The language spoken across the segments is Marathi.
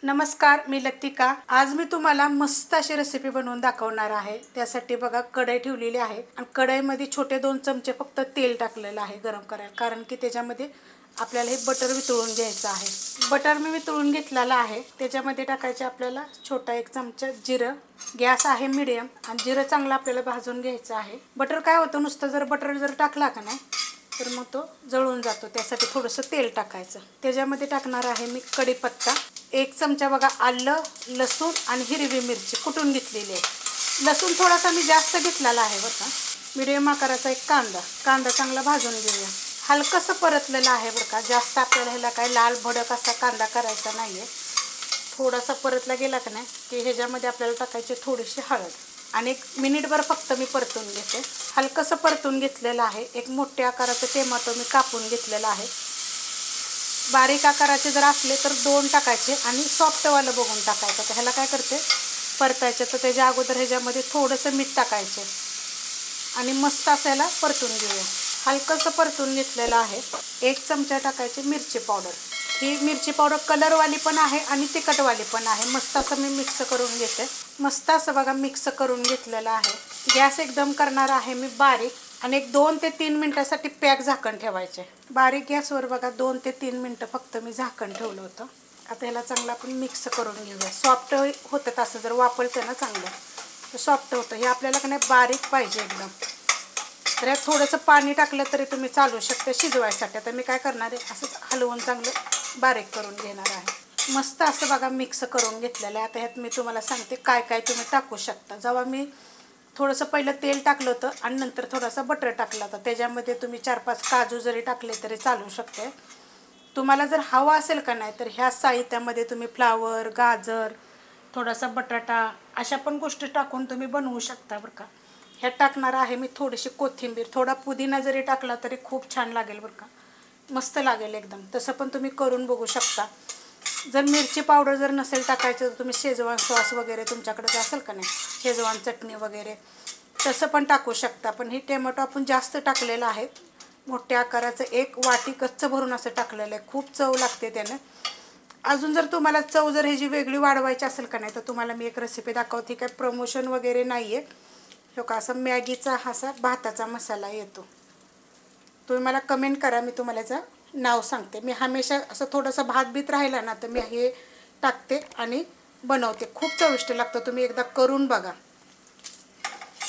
नमस्कार, मी लतिका। आज मी तुम्हाला मस्त अशी रेसिपी बनवून दाखवणार आहे। त्यासाठी बघा कढई ठेवलेली आहे आणि कढईमध्ये छोटे 2 चमचे फक्त तेल टाकलेलं आहे गरम करायला, कारण की त्याच्यामध्ये आपल्याला हे बटर वितळून घ्यायचं आहे। बटर मी वितळून घेतलेलं आहे। त्याच्यामध्ये टाकायचे आपल्याला छोटा 1 चमचा जिरं। गॅस आहे मीडियम आणि जिरं चांगलं आपल्याला भाजून घ्यायचं आहे। बटर काय होतं, नुसतं जर बटर जर टाकला का नाही तर मग तो जळून जातो। त्यासाठी थोडंसं तेल टाकायचं। त्याच्यामध्ये टाकणार आहे मी कढीपत्ता, 1 चमचा बघा आलं, लसूण आणि हिरवी मिरची कुटून घेतलेली आहे। लसूण थोडासा मी जास्त घेतलेला आहे बरं का। मीडियम आकाराचा 1 कांदा चांगला भाजून घेऊया। हलकंसं परतलेलं आहे बरं का, जास्त आपल्याला ह्याला काय लाल भडक असा कांदा करायचा नाहीये। थोडासा परतला गेला का नाही की ह्याच्यामध्ये आपल्याला टाकायची थोडीशी हळद आणि 1 मिनिटभर फक्त मी परतून घेते। हलकंसं परतून घेतलेलं आहे। 1 मोठ्या आकाराचं टोमॅटो मी कापून घेतलेला आहे। बारीक आकाराचे जर असले तर 2 टाकायचे आणि सॉफ्टवालं बघून टाकायचं। तर ह्याला काय करते, परतायचं तर त्याच्या अगोदर ह्याच्यामध्ये थोडंसं मीठ टाकायचे आणि मस्त असायला परतून घेऊया। हलकंसं परतून घेतलेलं आहे। 1 चमचा टाकायची मिरची पावडर। ही मिरची पावडर कलरवाली पण आहे आणि तिखटवाली पण आहे। मस्त असं मी मिक्स करून घेते। मस्त असं बघा मिक्स करून घेतलेलं आहे। गॅस एकदम करणार आहे मी बारीक आणि 2 ते 3 मिनिटासाठी पॅक झाकण ठेवायचे। बारीक गॅसवर बघा 2 ते 3 मिनिटं फक्त मी झाकण ठेवलं होतं। आता ह्याला चांगलं आपण मिक्स करून घेऊया। सॉफ्ट होतं तसं जर वापरलं ना चांगलं तर सॉफ्ट होतं। हे आपल्याला का नाही बारीक पाहिजे एकदम। तर यात थोडंसं पाणी टाकलं तरी तुम्ही चालू शकता शिजवायसाठी। आता मी काय करणार आहे, असंच हलवून चांगलं बारीक करून घेणार आहे। मस्त असं बघा मिक्स करून घेतलेलं आहे। आता ह्यात मी तुम्हाला सांगते काय काय तुम्ही टाकू शकता। जेव्हा मी थोडंसं पहिलं तेल टाकलं होतं आणि नंतर थोडासा बटर टाकला होता, त्याच्यामध्ये तुम्ही 4-5 काजू जरी टाकले तरी चालू शकते। तुम्हाला जर हवा असेल का नाही तर ह्या साहित्यामध्ये तुम्ही फ्लावर, गाजर, थोडासा बटाटा अशा पण गोष्टी टाकून तुम्ही बनवू शकता बरं का। ह्यात टाकणार आहे मी थोडीशी कोथिंबीर, थोडा पुदिना जरी टाकला तरी खूप छान लागेल बरं का, मस्त लागेल एकदम। तसं पण तुम्ही करून बघू शकता। जर मिरची पावडर जर नसेल टाकायचं तर तुम्ही शेजवान सॉस वगैरे तुमच्याकडे असेल का नाही, शेजवान चटणी वगैरे तसं पण टाकू शकता। पण हे टोमॅटो आपण जास्त टाकलेलं आहे। मोठ्या आकाराचं 1 वाटी कच्चं भरून असं टाकलेलं आहे। खूप चव लागते त्यानं। अजून जर तुम्हाला चव जर ह्याची वेगळी वाढवायची असेल का नाही तर तुम्हाला मी एक रेसिपी दाखवते। काय प्रमोशन वगैरे नाही आहे। हो का, असा मॅगीचा असा भाताचा मसाला येतो। तुम्ही मला कमेंट करा, मी तुम्हाला याचं नाव सांगते। मी हमेशा असं थोडंसं भात बीत राहिला ना तर मी हे टाकते आणि बनवते। खूप चविष्ट लागतं, तुम्ही एकदा करून बघा।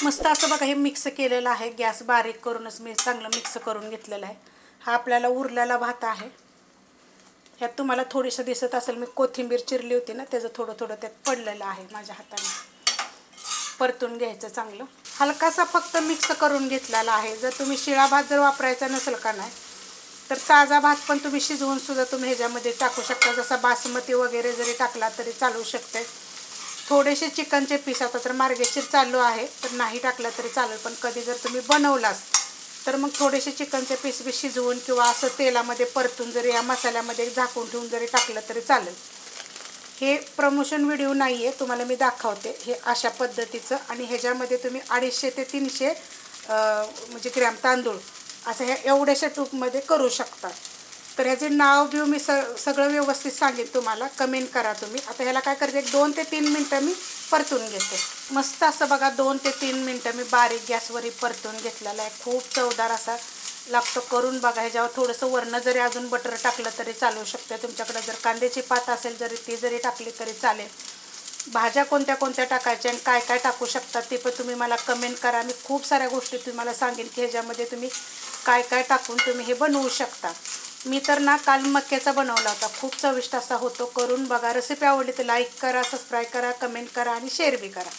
मस्त असं बघा हे मिक्स केलेलं आहे। गॅस बारीक करूनच मी चांगलं मिक्स करून घेतलेलं आहे। हा आपल्याला उरलेला भात आहे। ह्यात तुम्हाला थोडीसं दिसत असेल मी कोथिंबीर चिरली होती ना, त्याचं थोडं थोडं त्यात पडलेलं आहे माझ्या हाताने। परतून घ्यायचं चांगलं। हलकासा फक्त मिक्स करून घेतलेला आहे। जर तुम्ही शिळा भात जर वापरायचा नसेल का नाही तर ताजा भात पण तुम्ही शिजवून सुद्धा तुम्ही ह्याच्यामध्ये टाकू शकता। जसा बासमती वगैरे जरी टाकला तरी चालू शकते। थोडेसे चिकनचे पीस, आता तर मार्गशीर चालू आहे तर नाही टाकलं तरी चालेल, पण कधी जर तुम्ही बनवलास तर मग थोडेसे चिकनचे पीस बी शिजवून किंवा असं तेलामध्ये परतून जरी या मसाल्यामध्ये झाकून ठेवून जरी टाकलं तरी चालेल। हे प्रमोशन व्हिडिओ नाही आहे, तुम्हाला मी दाखवते हे अशा पद्धतीचं। आणि ह्याच्यामध्ये तुम्ही 250 ते 300 म्हणजे ग्रॅम तांदूळ असं ह्या एवढ्याशा टूपमध्ये करू शकता। तर ह्याचे नाव बिव मी सगळं व्यवस्थित सांगेन तुम्हाला, कमेंट करा तुम्ही। आता ह्याला काय करते, 2 ते 3 मिनटं मी परतून घेते। मस्त असं बघा 2 ते 3 मिनटं मी बारीक गॅसवरही परतून घेतलेलं आहे। खूप चवदार असा लागतो, करून बघा। ह्याच्यावर थोडंसं वरनं जरी अजून बटर टाकलं तरी चालू शकते। तुमच्याकडे जर कांद्याची पात असेल जरी ती जरी टाकली तरी चालेल। भाज्या कोणत्या कोणत्या टाकायच्या आणि काय काय टाकू शकतात ते पण तुम्ही मला कमेंट करा। मी खूप साऱ्या गोष्टी तुम्हाला सांगेन की ह्याच्यामध्ये तुम्ही काय काय टाकून तुम्ही हे बनवू शकता। मी तर ना काल मक्याचा बनवला होता, खूप चविष्ट असा होतो, करून बघा। रेसिपी आवडली तर लाईक करा, सबस्क्राईब करा, कमेंट करा आणि शेअर बी करा।